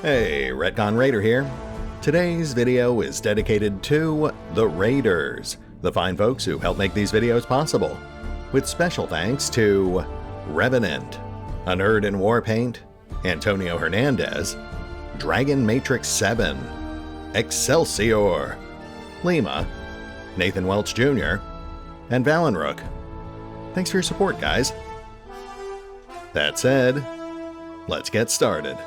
Hey, RetconRaider here. Today's video is dedicated to the Raiders, the fine folks who help make these videos possible, with special thanks to Revenant, Anerdinwarpaint, Antonio Hernandez, Dragon Matrix 7, Exsellsior, Lima, Nathan Welch Jr., and Valinrook. Thanks for your support, guys. That said, let's get started.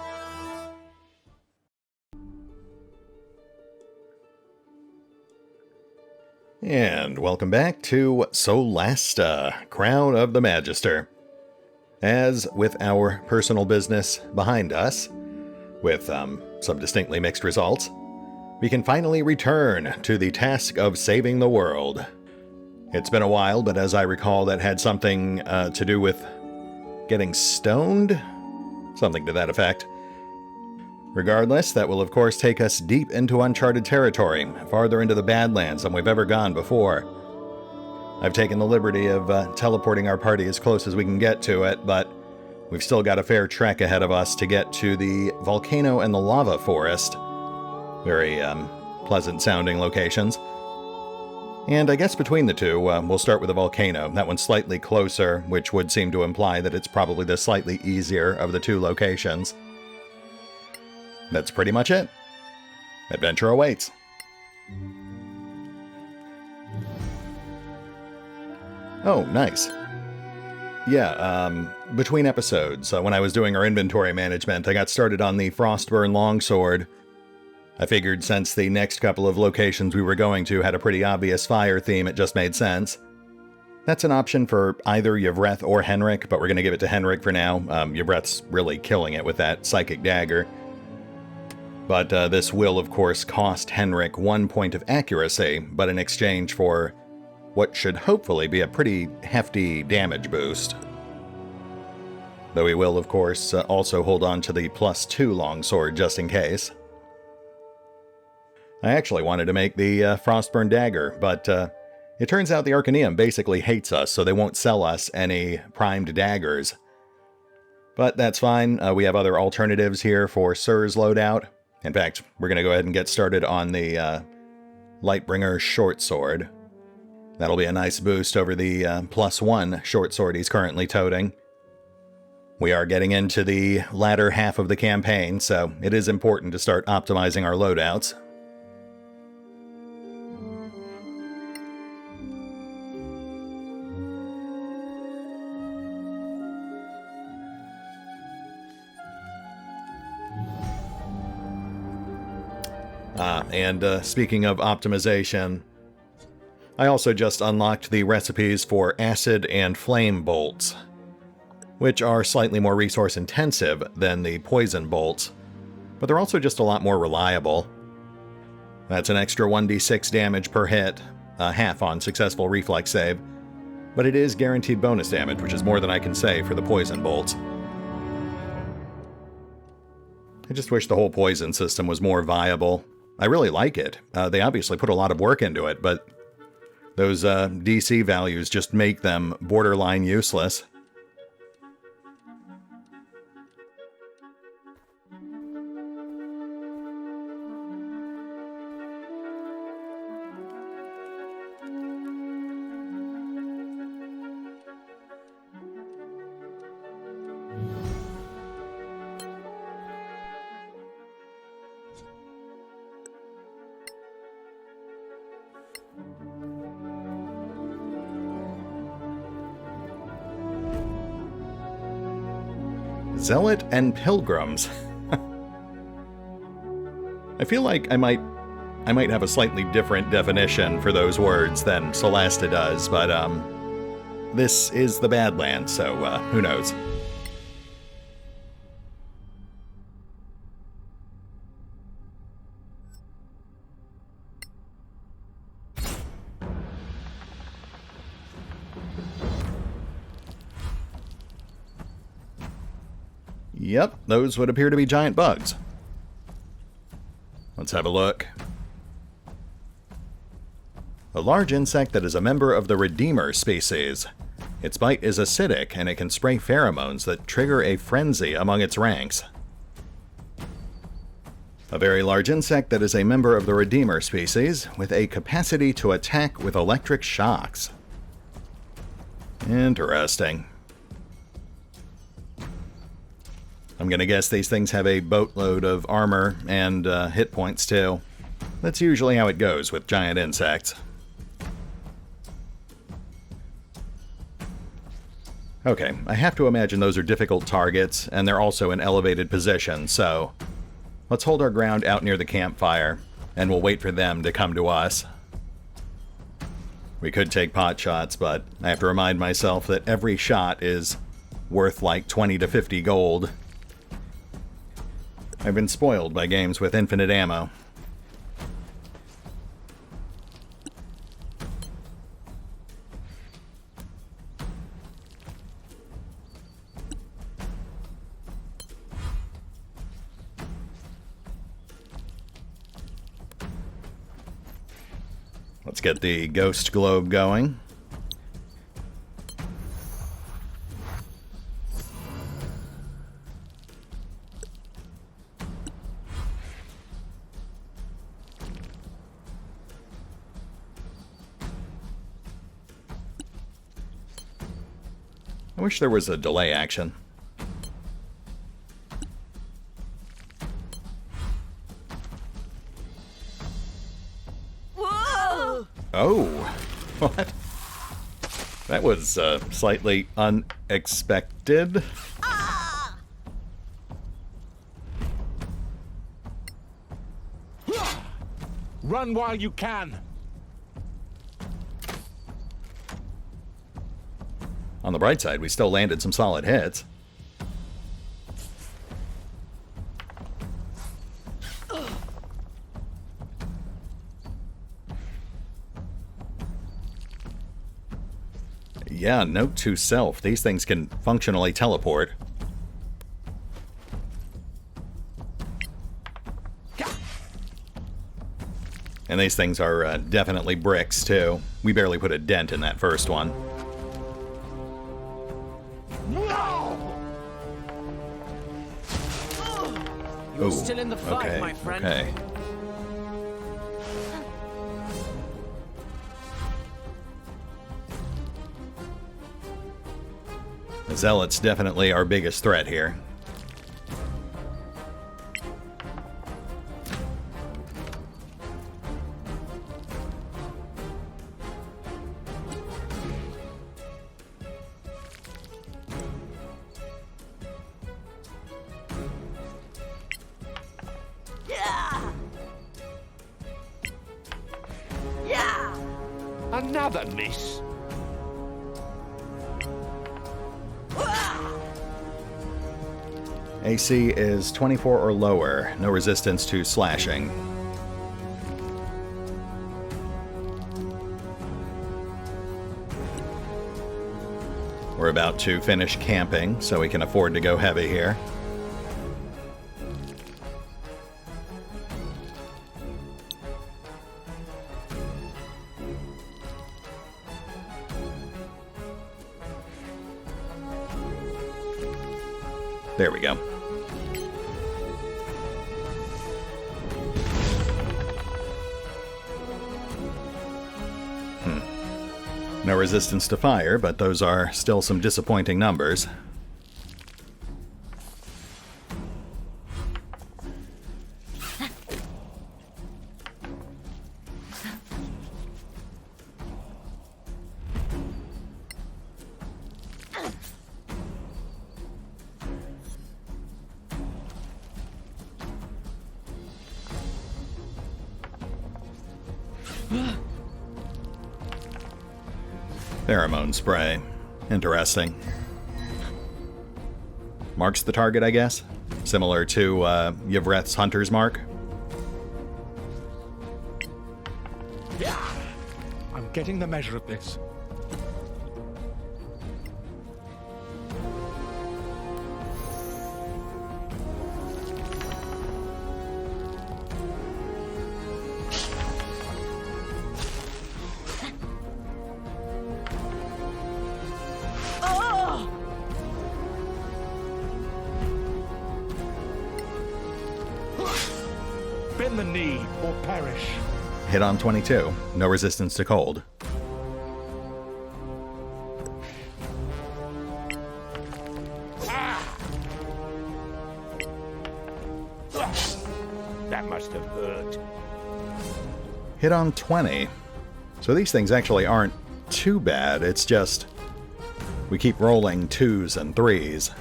And welcome back to Solasta, Crown of the Magister. As with our personal business behind us, with some distinctly mixed results, we can finally return to the task of saving the world. It's been a while, but as I recall, that had something to do with getting stoned? Something to that effect. Regardless, that will of course take us deep into uncharted territory, farther into the Badlands than we've ever gone before. I've taken the liberty of teleporting our party as close as we can get to it, but we've still got a fair trek ahead of us to get to the volcano and the lava forest. Very pleasant sounding locations. And I guess between the two, we'll start with the volcano. That one's slightly closer, which would seem to imply that it's probably the slightly easier of the two locations. That's pretty much it. Adventure awaits. Oh, nice. Yeah, between episodes, when I was doing our inventory management, I got started on the Frostburn Longsword. I figured since the next couple of locations we were going to had a pretty obvious fire theme, it just made sense. That's an option for either Yvreth or Henrik, but we're going to give it to Henrik for now. Yvreth's really killing it with that Psychic Dagger. But this will, of course, cost Henrik 1 point of accuracy, but in exchange for what should hopefully be a pretty hefty damage boost. Though he will, of course, also hold on to the +2 longsword just in case. I actually wanted to make the Frostburn Dagger, but it turns out the Arcaneum basically hates us, so they won't sell us any primed daggers. But that's fine, we have other alternatives here for Sir's loadout. In fact, we're going to go ahead and get started on the Lightbringer Short Sword. That'll be a nice boost over the +1 short sword he's currently toting. We are getting into the latter half of the campaign, so it is important to start optimizing our loadouts. And speaking of optimization, I also just unlocked the recipes for acid and flame bolts, which are slightly more resource intensive than the poison bolts, but they're also just a lot more reliable. That's an extra 1d6 damage per hit, half on successful reflex save, but it is guaranteed bonus damage, which is more than I can say for the poison bolts. I just wish the whole poison system was more viable. I really like it. They obviously put a lot of work into it, but those DC values just make them borderline useless. Zealot and Pilgrims. I feel like I might have a slightly different definition for those words than Solasta does, but this is the Badlands, so who knows. Yep, those would appear to be giant bugs. Let's have a look. A large insect that is a member of the Redeemer species. Its bite is acidic, and it can spray pheromones that trigger a frenzy among its ranks. A very large insect that is a member of the Redeemer species, with a capacity to attack with electric shocks. Interesting. I'm gonna guess these things have a boatload of armor and hit points too. That's usually how it goes with giant insects. Okay, I have to imagine those are difficult targets, and they're also in elevated position, so let's hold our ground out near the campfire, and we'll wait for them to come to us. We could take pot shots, but I have to remind myself that every shot is worth like 20 to 50 gold. I've been spoiled by games with infinite ammo. Let's get the ghost globe going. I wish there was a delay action. Whoa! Oh, what? That was slightly unexpected. Ah! Run while you can. On the bright side, we still landed some solid hits. Yeah, note to self, these things can functionally teleport. And these things are definitely bricks, too. We barely put a dent in that first one. You're Ooh, still in the fight, okay, my friend. Okay. The Zealot's definitely our biggest threat here. Yeah! Yeah! Another miss. AC is 24 or lower, no resistance to slashing. We're about to finish camping, so we can afford to go heavy here. There we go. No resistance to fire, but those are still some disappointing numbers. Pheromone spray. Interesting. Marks the target, I guess? Similar to Yvreth's Hunter's Mark? I'm getting the measure of this. Bend the knee or perish. Hit on 22. No resistance to cold. That must have hurt. Hit on 20. So these things actually aren't too bad. It's just we keep rolling 2s and 3s.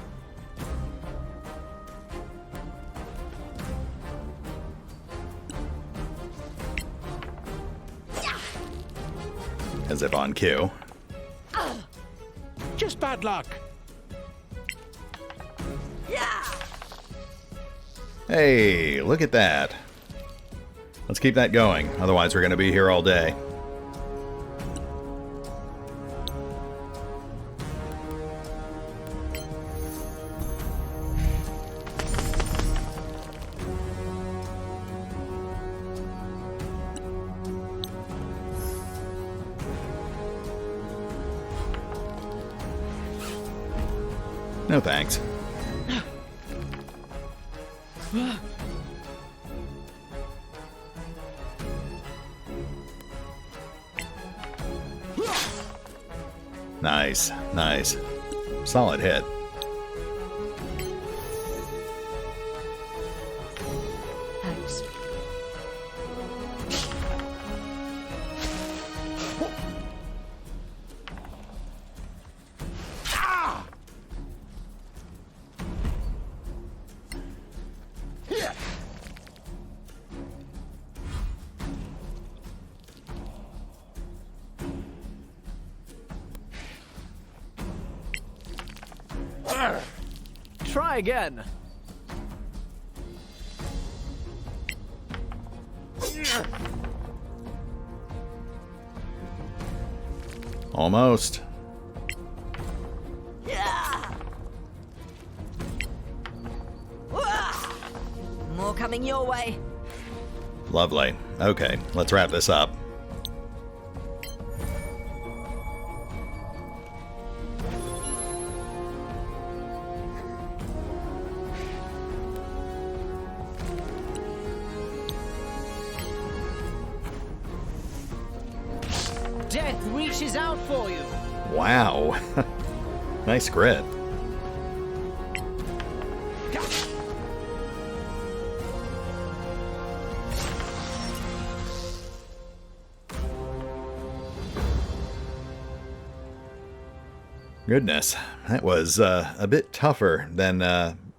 As if on cue. Just bad luck. Yeah. Hey, look at that. Let's keep that going, otherwise we're going to be here all day. No thanks. Nice, nice. Solid hit. Thanks. Try again. Almost. Yeah. Wah! More coming your way. Lovely. Okay, let's wrap this up. Death reaches out for you. Wow. Nice grit. Goodness, that was a bit tougher than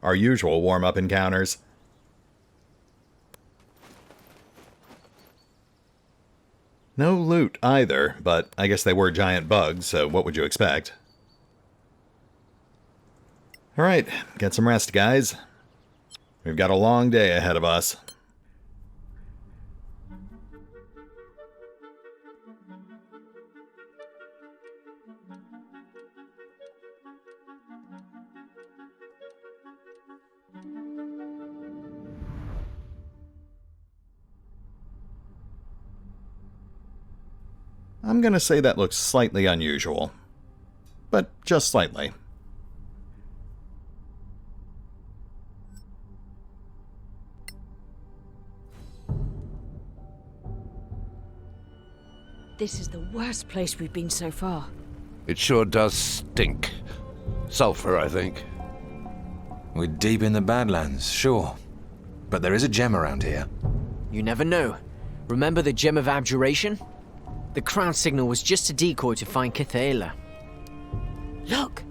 our usual warm-up encounters. No loot either, but I guess they were giant bugs, so what would you expect? Alright, get some rest, guys. We've got a long day ahead of us. I'm gonna say that looks slightly unusual. But just slightly. This is the worst place we've been so far. It sure does stink. Sulfur, I think. We're deep in the Badlands, sure. But there is a gem around here. You never know. Remember the Gem of Abjuration? The crowd signal was just a decoy to find Kanté. Look!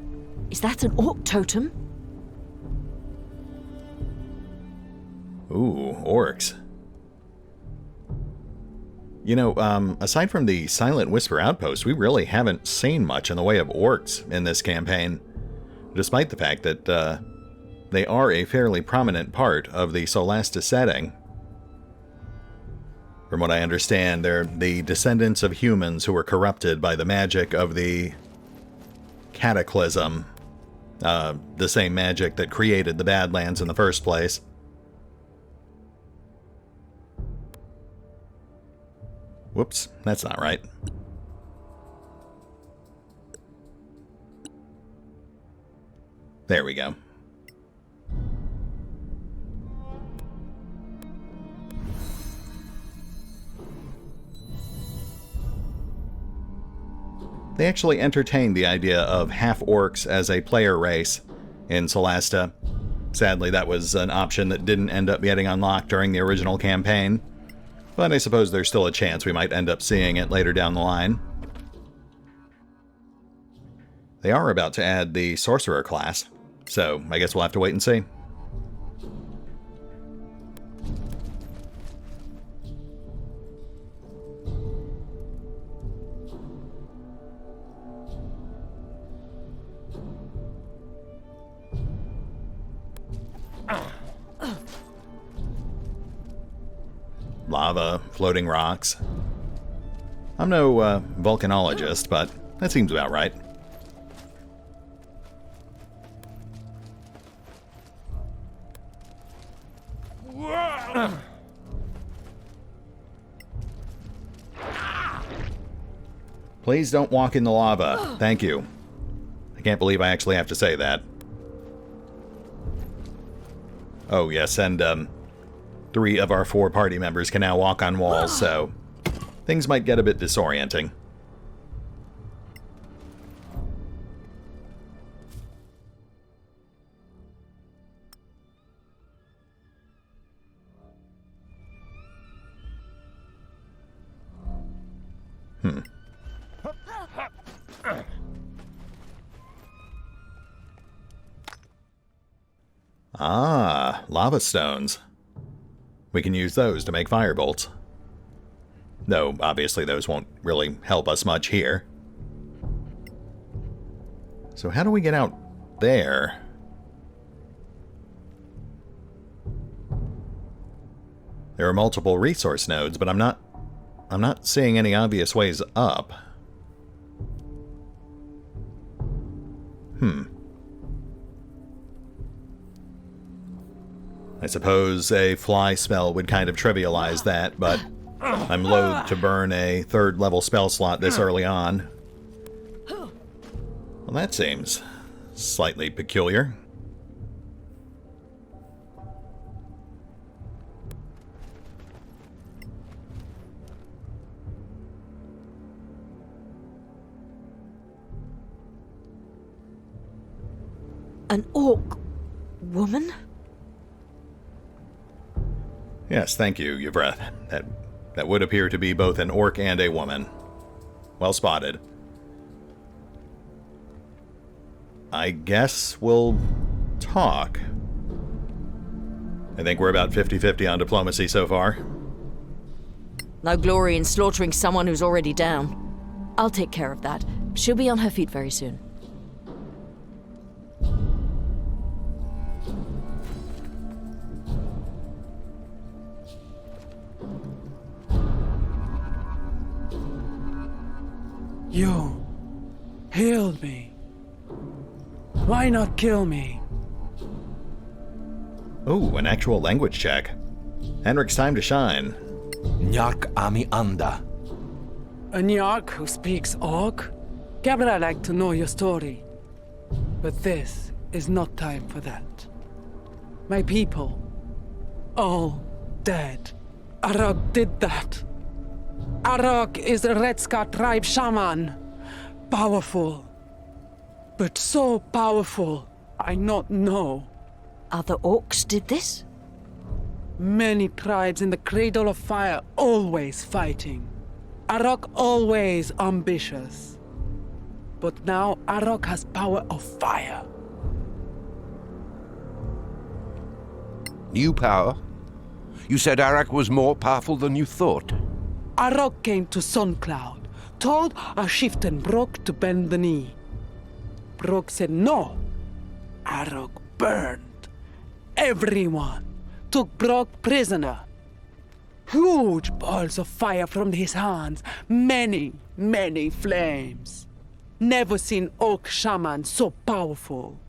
Is that an orc totem? Ooh, orcs. You know, aside from the Silent Whisper outpost, we really haven't seen much in the way of orcs in this campaign, despite the fact that they are a fairly prominent part of the Solasta setting. From what I understand, they're the descendants of humans who were corrupted by the magic of the Cataclysm, the same magic that created the Badlands in the first place. Whoops, that's not right. There we go. they actually entertained the idea of half-orcs as a player race in Solasta. Sadly, that was an option that didn't end up getting unlocked during the original campaign, but I suppose there's still a chance we might end up seeing it later down the line. They are about to add the sorcerer class, so I guess we'll have to wait and see. Lava, floating rocks. I'm no volcanologist, but that seems about right. Please don't walk in the lava. Thank you. I can't believe I actually have to say that. Oh, yes, and 3 of our 4 party members can now walk on walls, so things might get a bit disorienting. Ah, lava stones. We can use those to make firebolts. Though, obviously, those won't really help us much here. So how do we get out there? There are multiple resource nodes, but I'm not seeing any obvious ways up. I suppose a fly spell would kind of trivialize that, but I'm loath to burn a 3rd level spell slot this early on. Well, that seems slightly peculiar. An orc woman? Yes, thank you, Yvreth. That would appear to be both an orc and a woman. Well spotted. I guess we'll talk. I think we're about 50-50 on diplomacy so far. No glory in slaughtering someone who's already down. I'll take care of that. She'll be on her feet very soon. You healed me. Why not kill me? Ooh, an actual language check. Henrik's time to shine. Njark ami anda. A Njark who speaks Orc? Gabriel, I'd like to know your story. But this is not time for that. My people, all dead. Arrok did that. Arrok is a Red Scar tribe shaman. Powerful. But so powerful, I not know. Other orcs did this? Many tribes in the Cradle of Fire always fighting. Arrok always ambitious. But now Arrok has power of fire. New power? You said Arrok was more powerful than you thought. Arrok came to Suncloud, told a chieftain Brok to bend the knee. Brok said no. Arrok burned. Everyone. Took Brok prisoner. Huge balls of fire from his hands. Many, many flames. Never seen Orc shaman so powerful.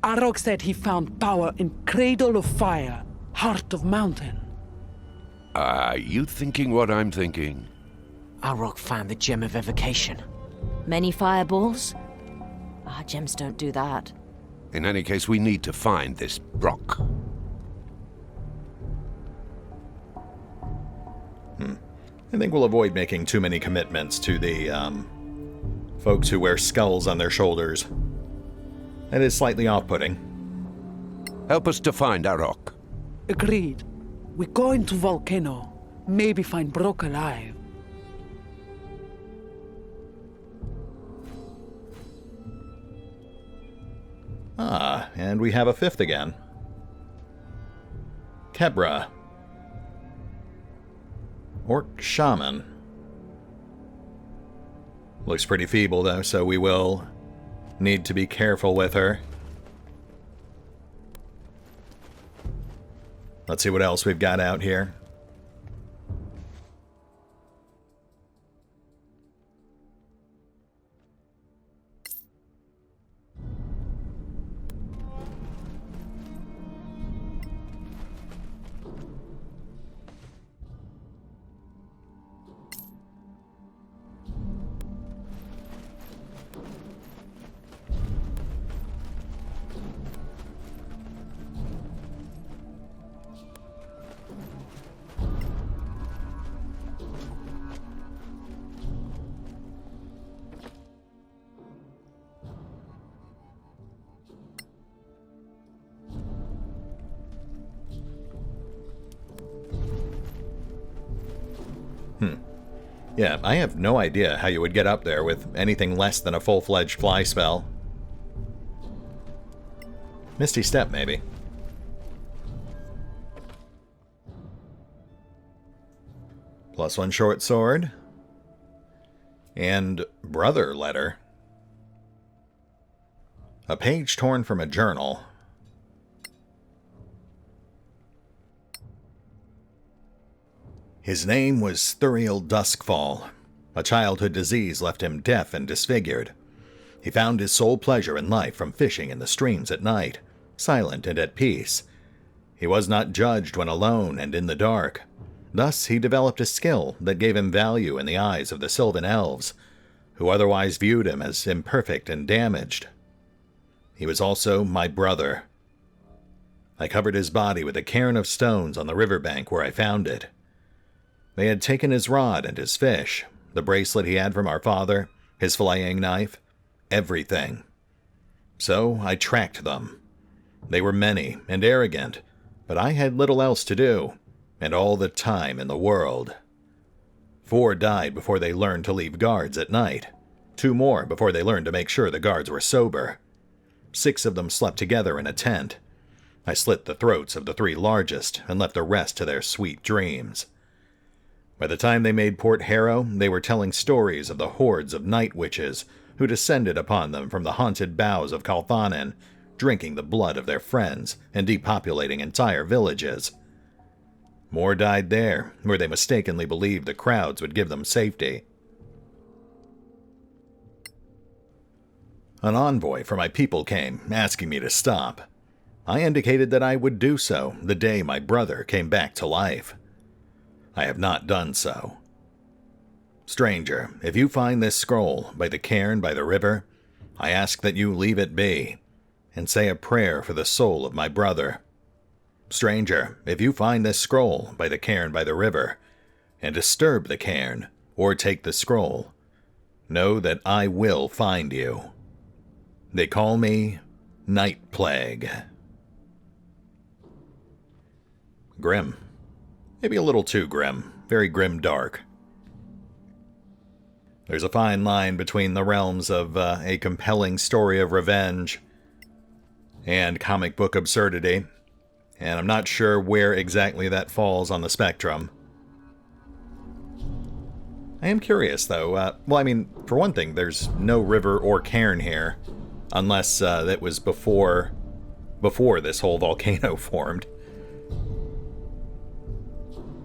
Arrok said he found power in Cradle of Fire, Heart of Mountain. Are you thinking what I'm thinking? Arrok found the Gem of Evocation. Many fireballs? Ah, gems don't do that. In any case, we need to find this Brok. I think we'll avoid making too many commitments to the folks who wear skulls on their shoulders. It is slightly off-putting. Help us to find Arrok. Agreed. We go into volcano. Maybe find Brok alive. Ah, and we have a fifth again. Kebra. Orc Shaman. Looks pretty feeble though, so we will need to be careful with her. Let's see what else we've got out here. Yeah, I have no idea how you would get up there with anything less than a full-fledged fly spell. Misty Step, maybe. +1 short sword. And brother letter. A page torn from a journal. His name was Thuriel Duskfall. A childhood disease left him deaf and disfigured. He found his sole pleasure in life from fishing in the streams at night, silent and at peace. He was not judged when alone and in the dark. Thus he developed a skill that gave him value in the eyes of the Sylvan Elves, who otherwise viewed him as imperfect and damaged. He was also my brother. I covered his body with a cairn of stones on the riverbank where I found it. They had taken his rod and his fish, the bracelet he had from our father, his filleting knife, everything. So I tracked them. They were many and arrogant, but I had little else to do, and all the time in the world. 4 died before they learned to leave guards at night. 2 more before they learned to make sure the guards were sober. 6 of them slept together in a tent. I slit the throats of the 3 largest and left the rest to their sweet dreams. By the time they made Port Harrow, they were telling stories of the hordes of night witches who descended upon them from the haunted boughs of Calthanen, drinking the blood of their friends and depopulating entire villages. More died there, where they mistakenly believed the crowds would give them safety. An envoy for my people came, asking me to stop. I indicated that I would do so the day my brother came back to life. I have not done so. Stranger, if you find this scroll by the cairn by the river, I ask that you leave it be, and say a prayer for the soul of my brother. Stranger, if you find this scroll by the cairn by the river, and disturb the cairn, or take the scroll, know that I will find you. They call me Night Plague. Grim. Maybe a little too grim. Very grim dark. There's a fine line between the realms of a compelling story of revenge and comic book absurdity, and I'm not sure where exactly that falls on the spectrum. I am curious, though. Well, I mean, for one thing, there's no river or cairn here, unless that was before this whole volcano formed.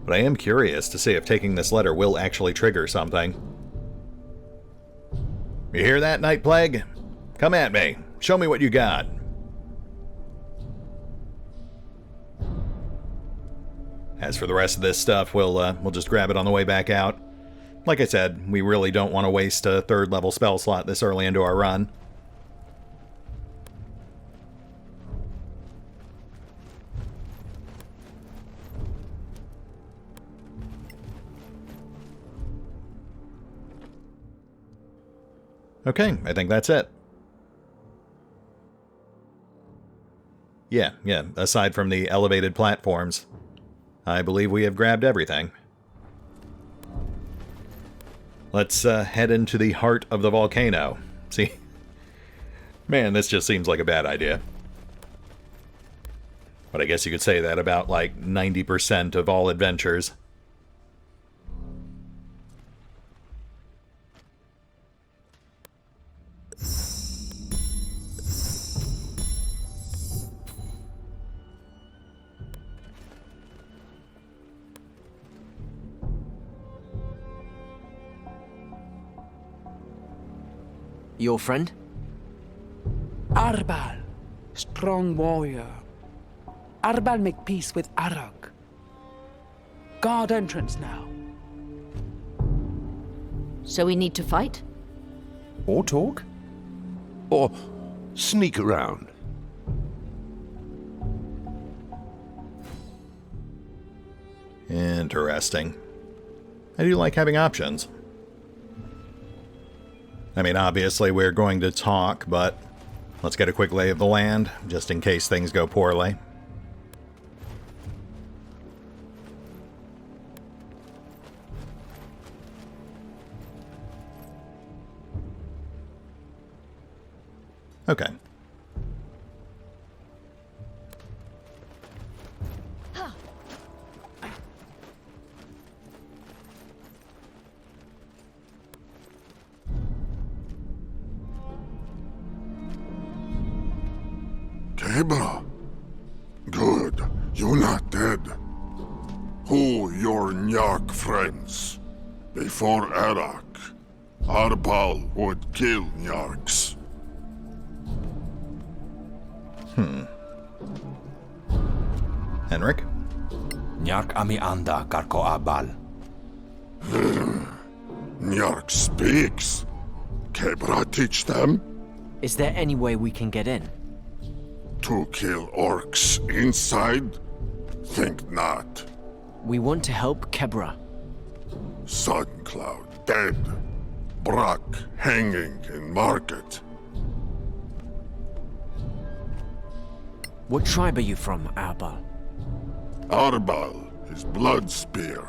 But I am curious to see if taking this letter will actually trigger something. You hear that, Night Plague? Come at me. Show me what you got. As for the rest of this stuff, we'll just grab it on the way back out. Like I said, we really don't want to waste a 3rd level spell slot this early into our run. Okay, I think that's it. Yeah, aside from the elevated platforms, I believe we have grabbed everything. Let's head into the heart of the volcano. See? Man, this just seems like a bad idea. But I guess you could say that about like 90% of all adventures. Your friend? Arbal, strong warrior. Arbal make peace with Arrok. Guard entrance now. So we need to fight? Or talk? Or sneak around. Interesting. I do like having options. I mean, obviously we're going to talk, but let's get a quick lay of the land, just in case things go poorly. Okay. Kebra. Good. You're not dead. Who your Nyark friends? Before Arrok, Arbal would kill Nyarks. Henrik? Nyark ami anda karko Arbal. Nyark speaks. Kebra teach them Is there any way we can get in? to kill orcs inside? Think not. We want to help Kebra. Suncloud dead. Brock hanging in market. What tribe are you from, Arbal? Arbal is blood spear.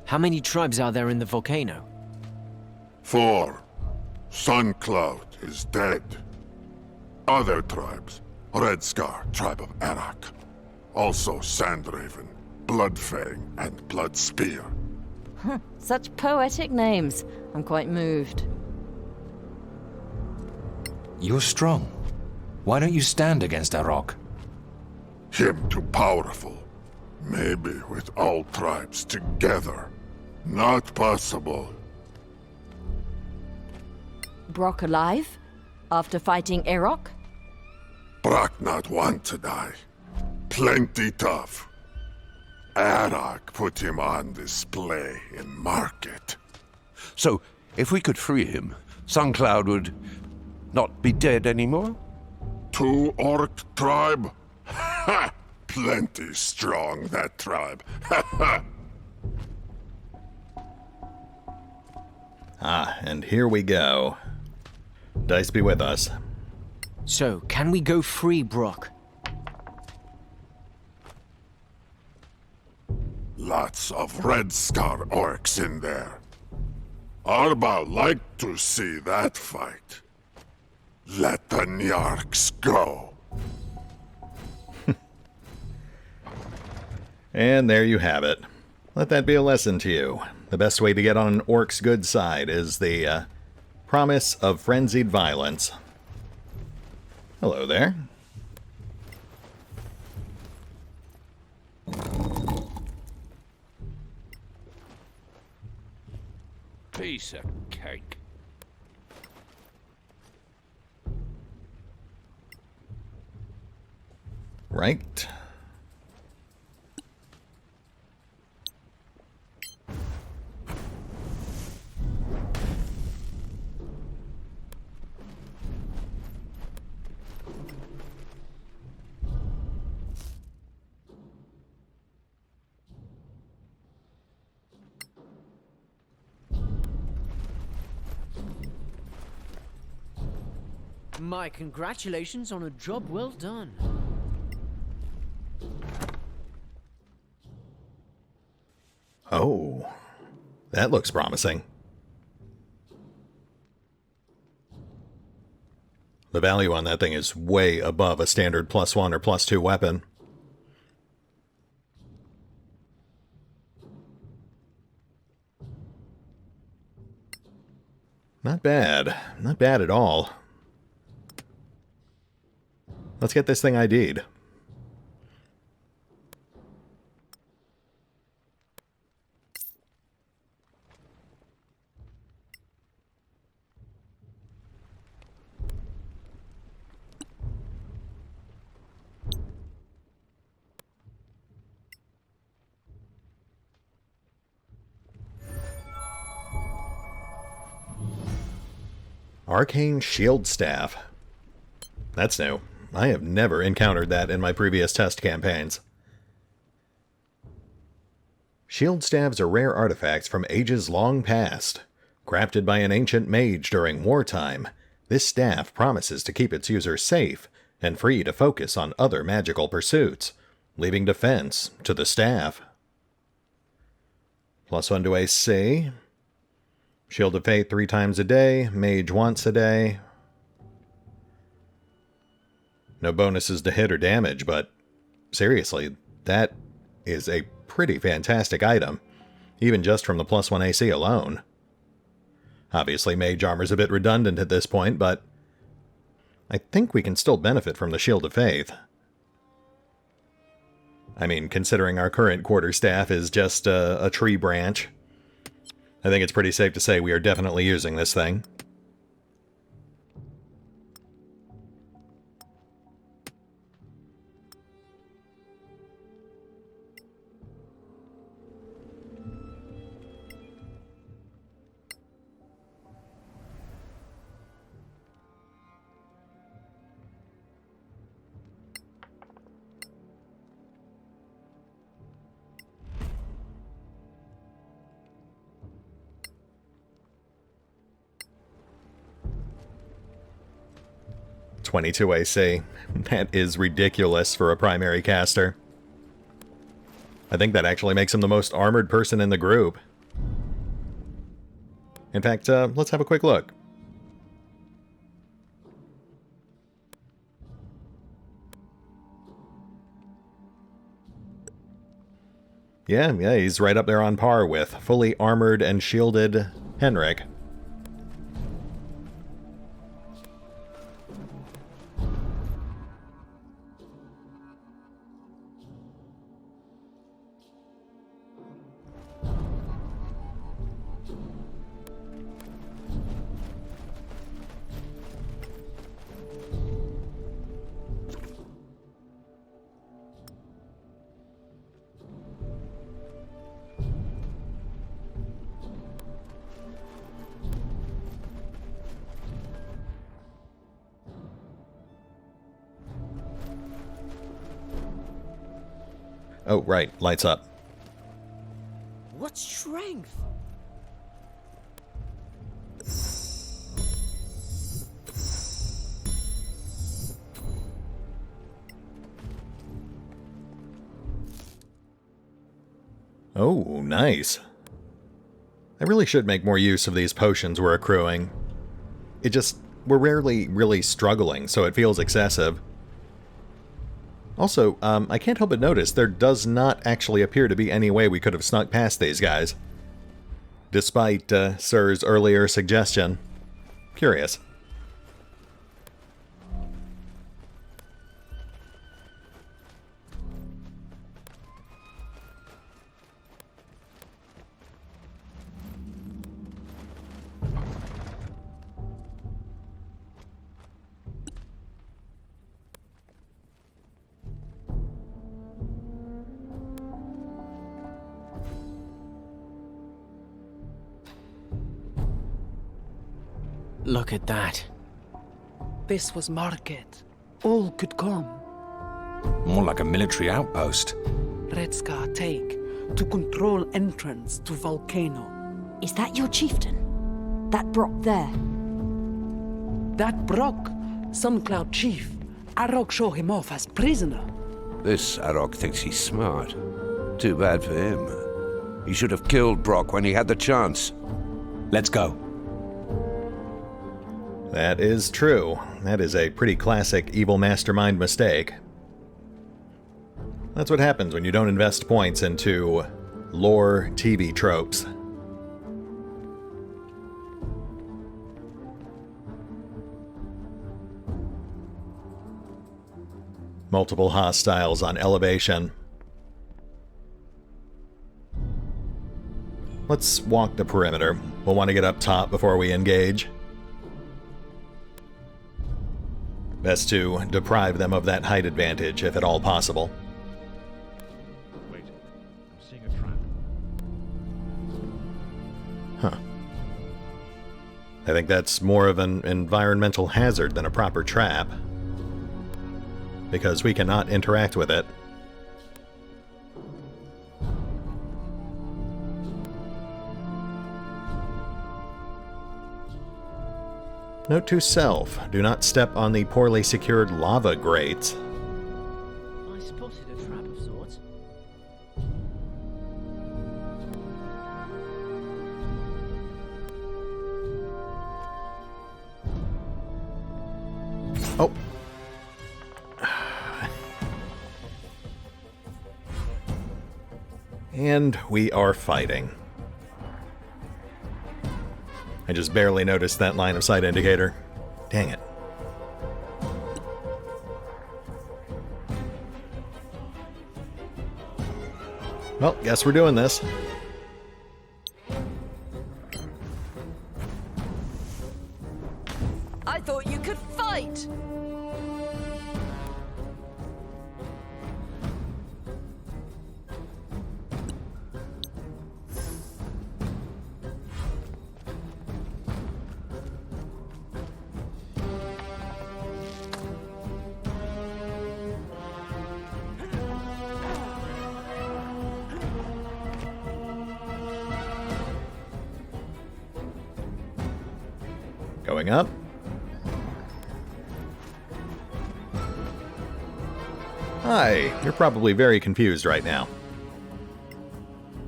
How many tribes are there in the volcano? 4. Suncloud is dead. Other tribes. Red Scar, tribe of Arrok. Also Sandraven, Bloodfang, and Blood Spear. Such poetic names. I'm quite moved. You're strong. Why don't you stand against Arrok? Him too powerful. Maybe with all tribes together. Not possible. Brock alive? After fighting Arrok? Brock not want to die. Plenty tough. Arrok put him on display in market. So, if we could free him, Suncloud would not be dead anymore? 2 orc tribe? Ha! Plenty strong, that tribe. Ha ha! Ah, and here we go. Dice be with us. So, can we go free Brock? Lots of Red Scar orcs in there. Arba like to see that fight. Let the Nyarks go. And there you have it. Let that be a lesson to you. The best way to get on an orc's good side is the promise of frenzied violence. Hello there. Piece of cake. Right. My congratulations on a job well done. Oh, that looks promising. The value on that thing is way above a standard +1 or +2 weapon. Not bad. Not bad at all. Let's get this thing ID'd. Arcane Shield Staff. That's new. I have never encountered that in my previous test campaigns. Shield staves are rare artifacts from ages long past. Crafted by an ancient mage during wartime, this staff promises to keep its user safe and free to focus on other magical pursuits, leaving defense to the staff. +1 to AC. Shield of Faith 3 times a day, Mage once a day. No bonuses to hit or damage, but seriously, that is a pretty fantastic item, even just from the +1 AC alone. Obviously, Mage Armor's a bit redundant at this point, but I think we can still benefit from the Shield of Faith. I mean, considering our current quarterstaff is just a tree branch, I think it's pretty safe to say we are definitely using this thing. .22 AC. That is ridiculous for a primary caster. I think that actually makes him the most armored person in the group. In fact, let's have a quick look. Yeah, he's right up there on par with fully armored and shielded Henrik. Oh, right. Lights up. What strength? Oh, nice. I really should make more use of these potions we're accruing. We're rarely really struggling, so it feels excessive. Also, I can't help but notice there does not actually appear to be any way we could have snuck past these guys. Despite Sir's earlier suggestion. Curious. Look at that. This was market. All could come. More like a military outpost. Red Scar take to control entrance to volcano. Is that your chieftain? That Brock there? That Brock Suncloud chief. Arrok show him off as prisoner. This Arrok thinks he's smart. Too bad for him. He should have killed Brock when he had the chance. Let's go. That is true. That is a pretty classic evil mastermind mistake. That's what happens when you don't invest points into lore TV tropes. Multiple hostiles on elevation. Let's walk the perimeter. We'll want to get up top before we engage. Best to deprive them of that height advantage, if at all possible. Wait, I'm seeing a trap. Huh. I think that's more of an environmental hazard than a proper trap, because we cannot interact with it. Note to self, do not step on the poorly secured lava grates. I spotted a trap of sorts. Oh. And we are fighting. I just barely noticed that line of sight indicator. Dang it. Well, guess we're doing this. I thought you could fight! Going up. Hi, you're probably very confused right now.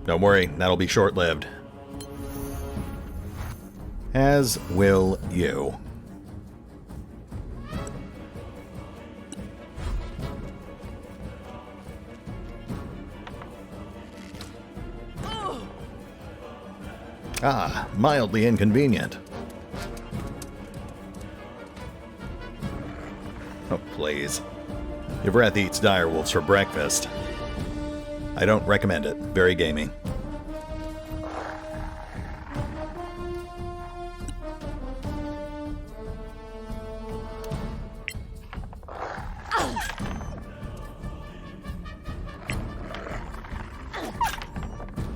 Don't worry, that'll be short-lived. As will you. Ah, mildly inconvenient. Oh, please. If Wrath eats direwolves for breakfast, I don't recommend it. Very gamey.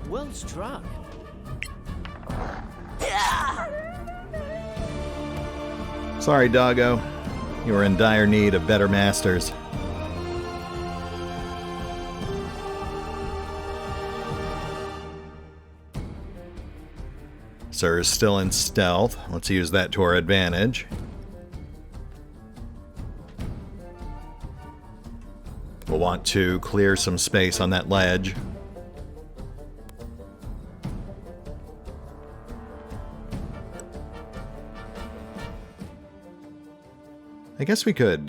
Well struck. Sorry, doggo. You are in dire need of better masters. Sir's still in stealth. Let's use that to our advantage. We'll want to clear some space on that ledge. I guess we could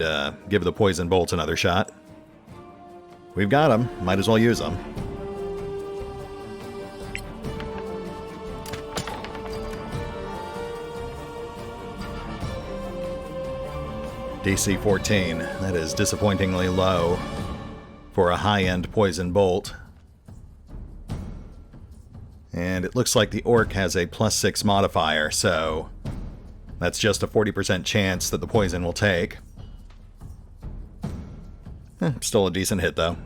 give the poison bolts another shot. We've got them. Might as well use them. DC 14. That is disappointingly low for a high-end poison bolt. And it looks like the orc has a +6 modifier, so that's just a 40% chance that the poison will take. Still a decent hit, though.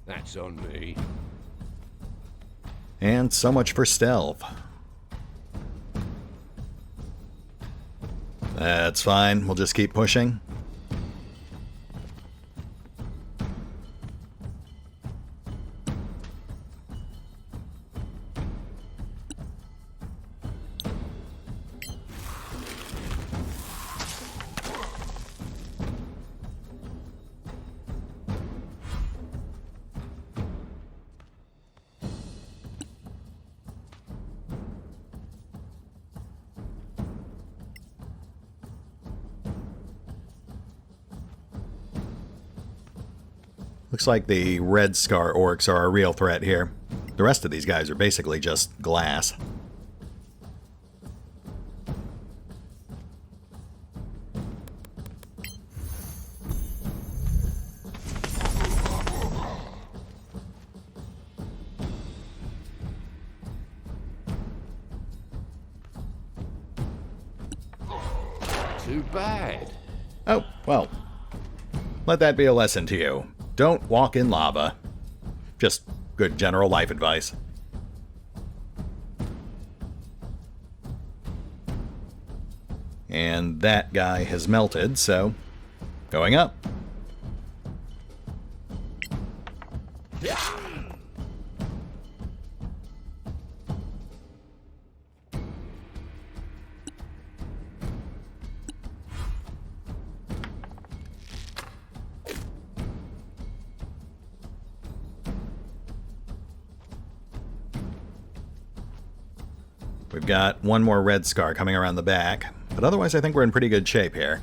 That's on me. And so much for stealth. That's fine. We'll just keep pushing. Looks like the Red Scar orcs are a real threat here. The rest of these guys are basically just glass. Too bad. Oh, well. Let that be a lesson to you. Don't walk in lava. Just good general life advice. And that guy has melted, so going up. We've got one more Red Scar coming around the back, but otherwise I think we're in pretty good shape here.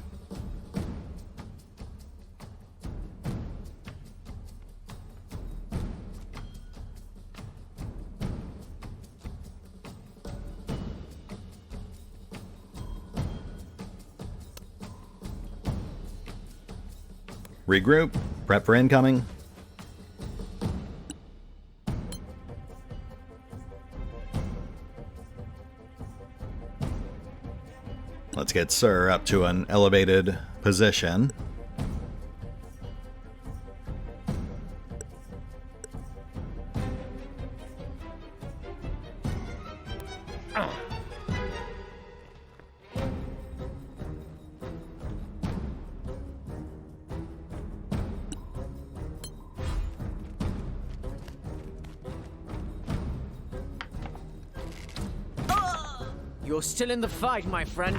Regroup, prep for incoming. Let's get Sir up to an elevated position. You're still in the fight, my friend.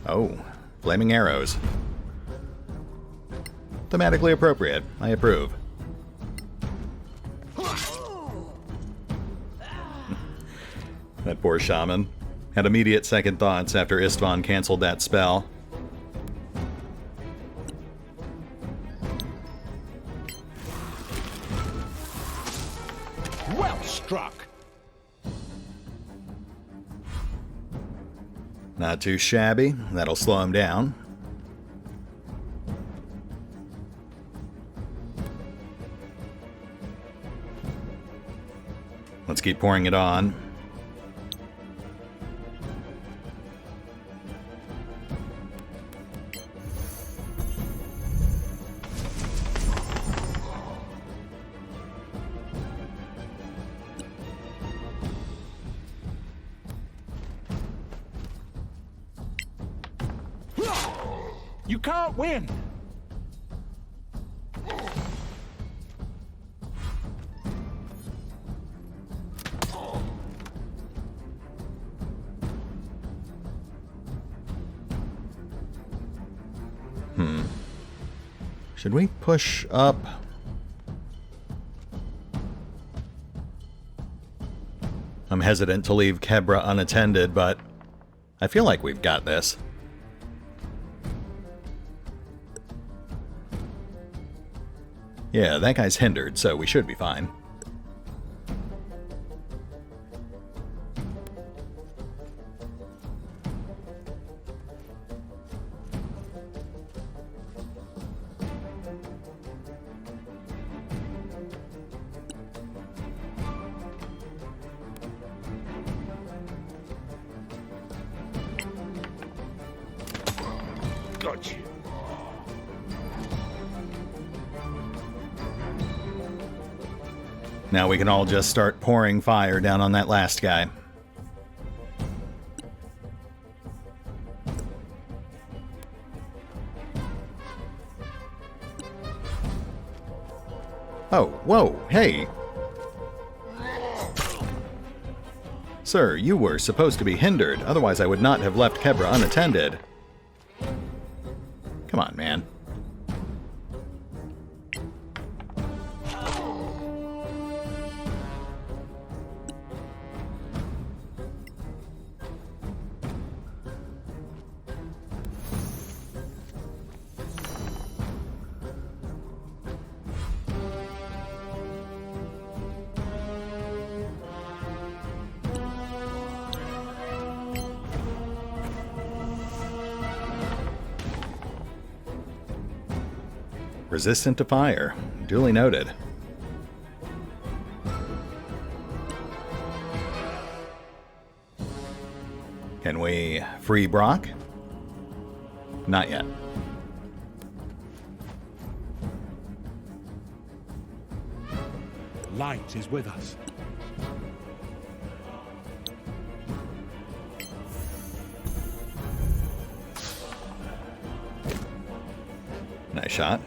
Oh, flaming arrows. Thematically appropriate. I approve. That poor shaman had immediate second thoughts after Istvan canceled that spell. Well struck. Not too shabby. That'll slow him down. Let's keep pouring it on. You can't win. Should we push up? I'm hesitant to leave Kebra unattended, but I feel like we've got this. Yeah, that guy's hindered, so we should be fine. Got you. Now we can all just start pouring fire down on that last guy. Oh, whoa, hey! Sir, you were supposed to be hindered, otherwise I would not have left Kebra unattended. Come on, man. resistant to fire. Duly noted. Can we free Brock? Not yet. Light is with us. Nice shot.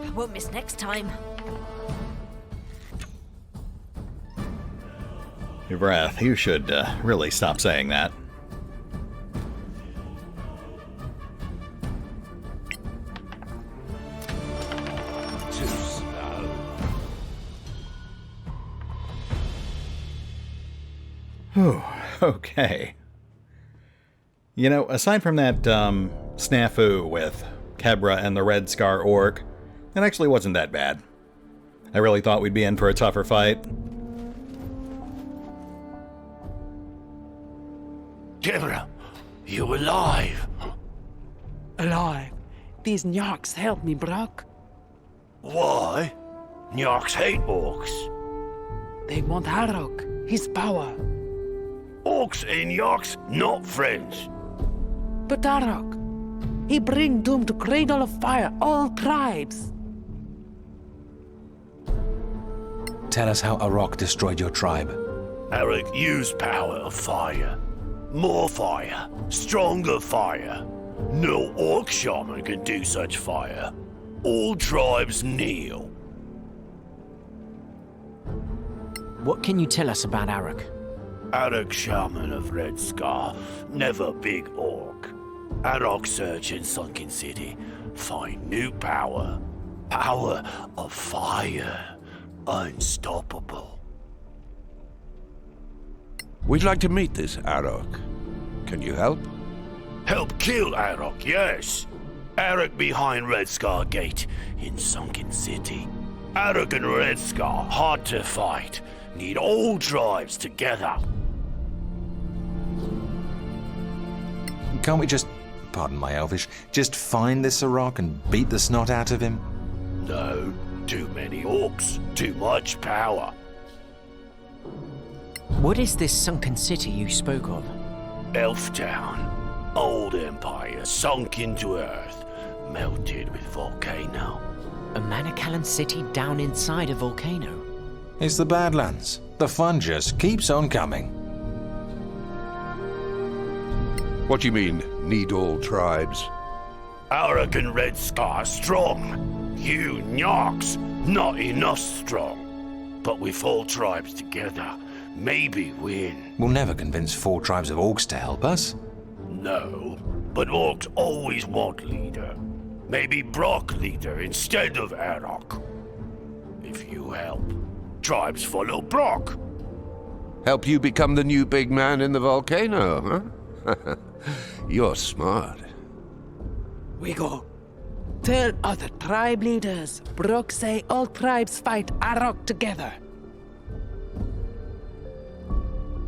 I won't miss next time. Your breath. You should really stop saying that. Too slow. Whew. Okay. You know, aside from that snafu with Kebra and the Red Scar Orc, it actually wasn't that bad. I really thought we'd be in for a tougher fight. Kebra, you alive? Alive. These Nyarks help me, Brock. Why? Nyarks hate orcs. They want Arrok, his power. Orcs and Nyarks not friends. But Arrok, he bring doom to cradle of fire all tribes. Tell us how Arrok destroyed your tribe. Arrok used power of fire. More fire. Stronger fire. No orc shaman can do such fire. All tribes kneel. What can you tell us about Arrok? Arrok shaman of Red Scar, never big orc. Arrok search in Sunken City, find new power. Power of fire. Unstoppable. We'd like to meet this Arrok. Can you help? Help kill Arrok, yes. Arrok behind Red Scar Gate in Sunken City. Arrok and Red Scar, hard to fight. Need all tribes together. Can't we just, pardon my Elvish, just find this Arrok and beat the snot out of him? No, too many orcs, too much power. What is this sunken city you spoke of? Elf Town. Old empire sunk into earth, melted with volcano. A Manicalan city down inside a volcano? It's the Badlands. The fun just keeps on coming. What do you mean, need all tribes? Arrok and Red Scar strong. You Nyarks, not enough strong. But with all tribes together, maybe win. We'll never convince 4 tribes of orcs to help us. No, but orcs always want leader. Maybe Brock leader instead of Arrok. If you help, tribes follow Brock. Help you become the new big man in the volcano, huh? You're smart. We go. Tell other tribe leaders, Brock say all tribes fight Arrok together.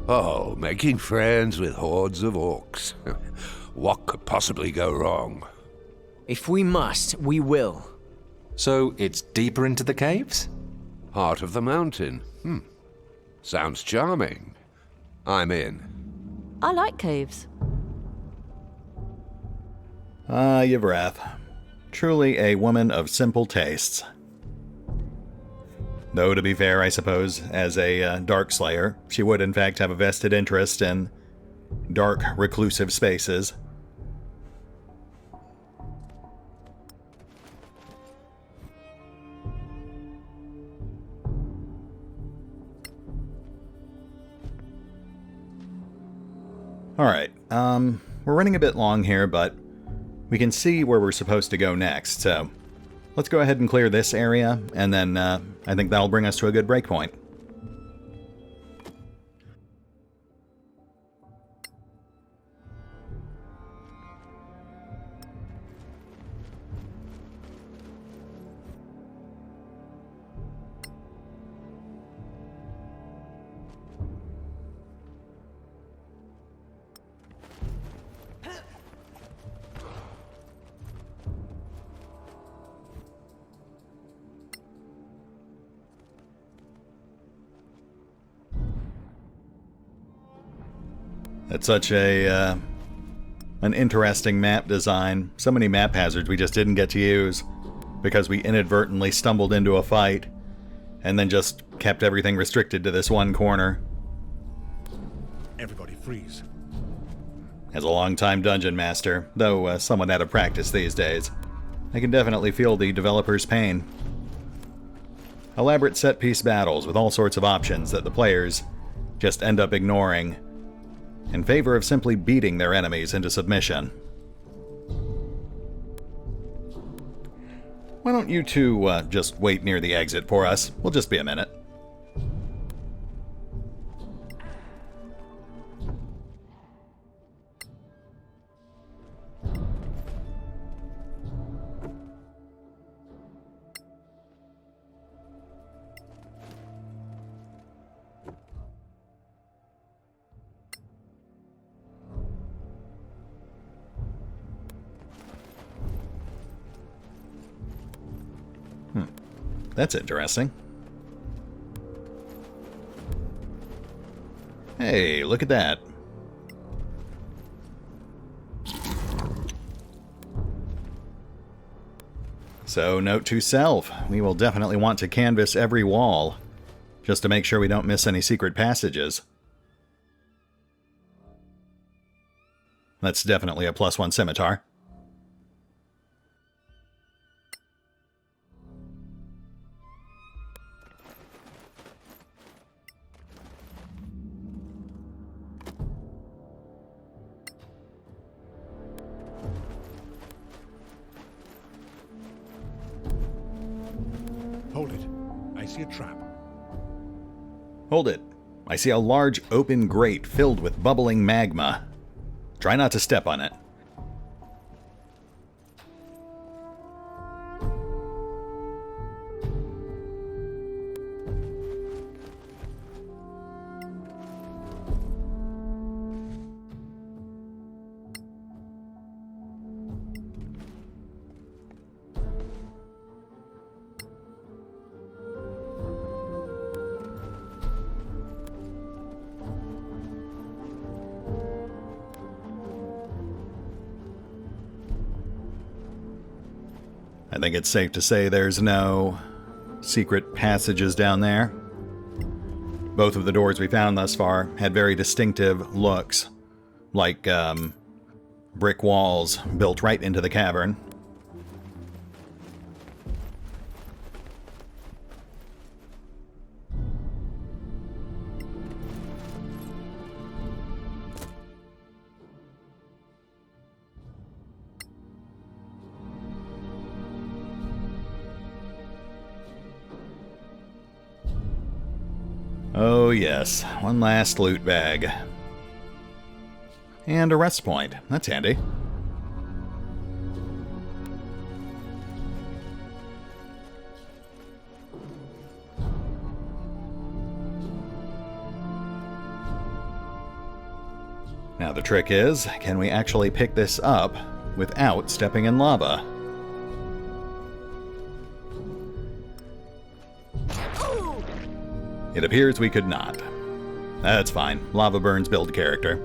Oh, making friends with hordes of orcs. What could possibly go wrong? If we must, we will. So it's deeper into the caves? Heart of the mountain. Sounds charming. I'm in. I like caves. Ah, Yvrath. Truly a woman of simple tastes. Though, to be fair, I suppose, as a Dark Slayer, she would in fact have a vested interest in dark, reclusive spaces. Alright, we're running a bit long here, but we can see where we're supposed to go next, so let's go ahead and clear this area, and then I think that'll bring us to a good breakpoint. It's such an interesting map design. So many map hazards we just didn't get to use because we inadvertently stumbled into a fight and then just kept everything restricted to this one corner. Everybody freeze. As a long-time dungeon master, though somewhat out of practice these days, I can definitely feel the developer's pain. Elaborate set-piece battles with all sorts of options that the players just end up ignoring in favor of simply beating their enemies into submission. Why don't you two just wait near the exit for us? We'll just be a minute. That's interesting. Hey, look at that. So, note to self, we will definitely want to canvass every wall, just to make sure we don't miss any secret passages. That's definitely a +1 scimitar. Hold it. I see a trap. Hold it. I see a large open grate filled with bubbling magma. Try not to step on it. I think it's safe to say there's no secret passages down there. Both of the doors we found thus far had very distinctive looks, like brick walls built right into the cavern. Oh yes, one last loot bag. And a rest point. That's handy. Now the trick is, can we actually pick this up without stepping in lava? It appears we could not. That's fine. Lava burns build character.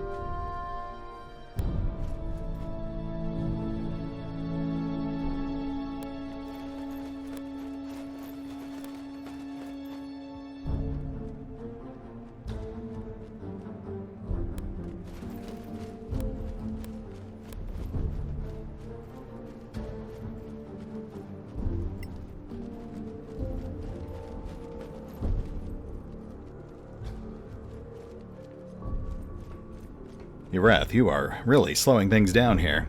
Yreth, you are really slowing things down here.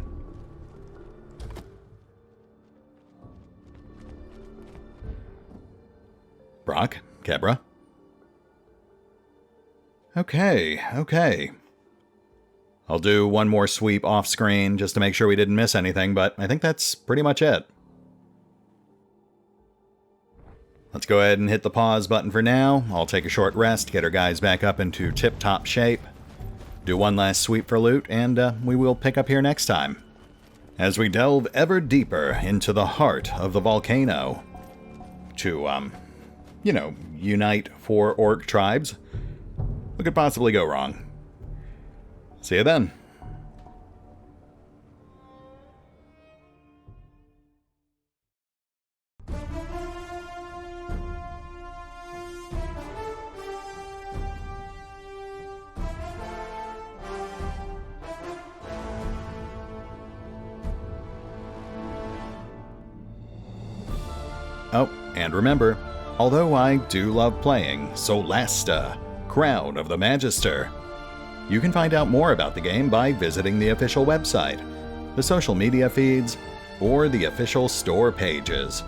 Brock? Kebra? Okay. I'll do one more sweep off screen just to make sure we didn't miss anything, but I think that's pretty much it. Let's go ahead and hit the pause button for now. I'll take a short rest, get our guys back up into tip-top shape, do one last sweep for loot, and we will pick up here next time, as we delve ever deeper into the heart of the volcano to, unite 4 orc tribes. What could possibly go wrong? See you then. Oh, and remember, although I do love playing Solasta, Crown of the Magister, you can find out more about the game by visiting the official website, the social media feeds, or the official store pages.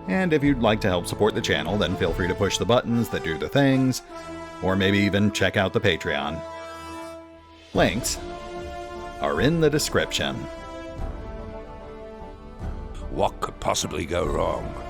And if you'd like to help support the channel, then feel free to push the buttons that do the things, or maybe even check out the Patreon. Links are in the description. What could possibly go wrong?